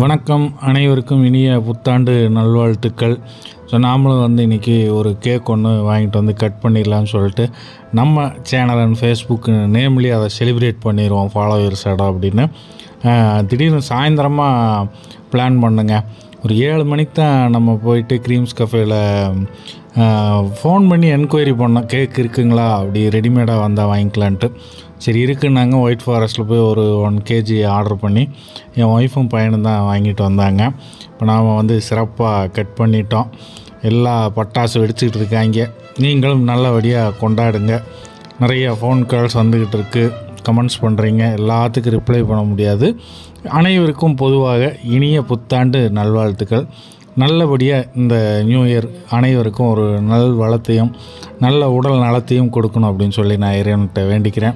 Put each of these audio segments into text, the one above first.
வணக்கம், அனைவருக்கும் இனிய புத்தாண்டு நல்வாழ்த்துக்கள். ஸோ நாமளும் இன்றைக்கி ஒரு கேக் ஒன்று வாங்கிட்டு கட் பண்ணிடலான்னு சொல்லிட்டு நம்ம சேனல் அண்ட் ஃபேஸ்புக் நேம்லி அதை செலிப்ரேட் பண்ணிடுவோம் ஃபாலோவர்ஸோட அப்படின்னு திடீர்னு சாயந்தரமாக பிளான் பண்ணுங்க. ஒரு 7 மணிக்கு தான் நம்ம போயிட்டு க்ரீம்ஸ் கஃபேயில் ஃபோன் பண்ணி என்கொயரி பண்ணோம், கேக் இருக்குங்களா, அப்படி ரெடிமேடாக வந்தால் வாங்கிக்கலான்ட்டு. சரி இருக்குன்னாங்க. ஒயிட் ஃபாரஸ்ட்டில் போய் ஒரு 1 kg ஆர்டர் பண்ணி என் ஒய்ஃபும் பையனும் தான் வாங்கிட்டு வந்தாங்க. இப்போ நாம் சிறப்பாக கட் பண்ணிட்டோம். எல்லா பட்டாசு வெடிச்சிக்கிட்டு இருக்காங்க. நீங்களும் நல்லபடியாக கொண்டாடுங்க. நிறைய ஃபோன் கால்ஸ் வந்துக்கிட்டு இருக்குது, கமெண்ட்ஸ் பண்ணுறீங்க, எல்லாத்துக்கும் ரிப்ளை பண்ண முடியாது. அனைவருக்கும் பொதுவாக இனிய புத்தாண்டு நல்வாழ்த்துக்கள். நல்லபடியாக இந்த நியூ இயர் அனைவருக்கும் ஒரு நல் வளத்தையும் நல்ல உடல் நலத்தையும் கொடுக்கணும் அப்படின்னு சொல்லி நான் இறைவன்கிட்ட வேண்டிக்கிறேன்.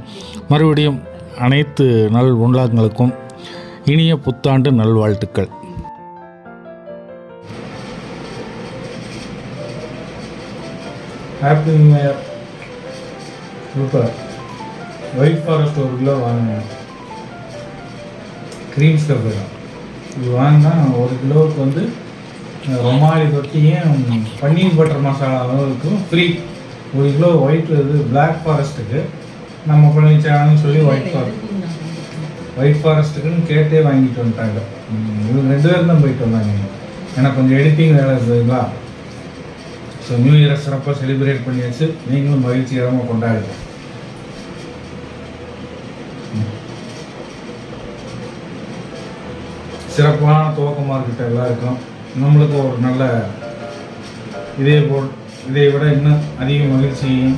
மறுபடியும் அனைத்து நல் உள்ளங்களுக்கும் இனிய புத்தாண்டு நல்வாழ்த்துக்கள். Happy new year. Super. White forest 1 kilo வாங்கினேன். க்ரீம்ஸ் கஃபே தான் இது வாங்கினா 1 கிலோவுக்கு ரொமாலி ரொட்டியும் பன்னீர் பட்டர் மசாலாவும் இருக்கும் ஃப்ரீ. 1 கிலோ ஒயிட் இது பிளாக் ஃபாரஸ்ட்டுக்கு நம்ம பண்ணிச்சான்னு சொல்லி ஒயிட் ஃபாரஸ்ட்டுக்குன்னு கேட்டே வாங்கிட்டு வந்துட்டாங்க. இவங்க 2 பேரும் தான் போயிட்டு வந்தாங்க. எனக்கு கொஞ்சம் எடிட்டிங் வேலை இருந்ததுங்களா. ஸோ நியூ இயரை சிறப்பாக செலிப்ரேட் பண்ணியாச்சு. நீங்களும் மகிழ்ச்சிகரமாக கொண்டாடுங்க. சிறப்பான துவக்கமாக இருக்கட்டும் எல்லாருக்கும். நம்மளுக்கு ஒரு நல்ல இதை விட இன்னும் அதிக மகிழ்ச்சியையும்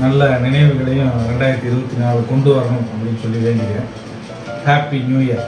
நல்ல நினைவுகளையும் 2024 கொண்டு வரணும் அப்படின்னு சொல்லி வேண்டிக்கிறேன். Happy new year.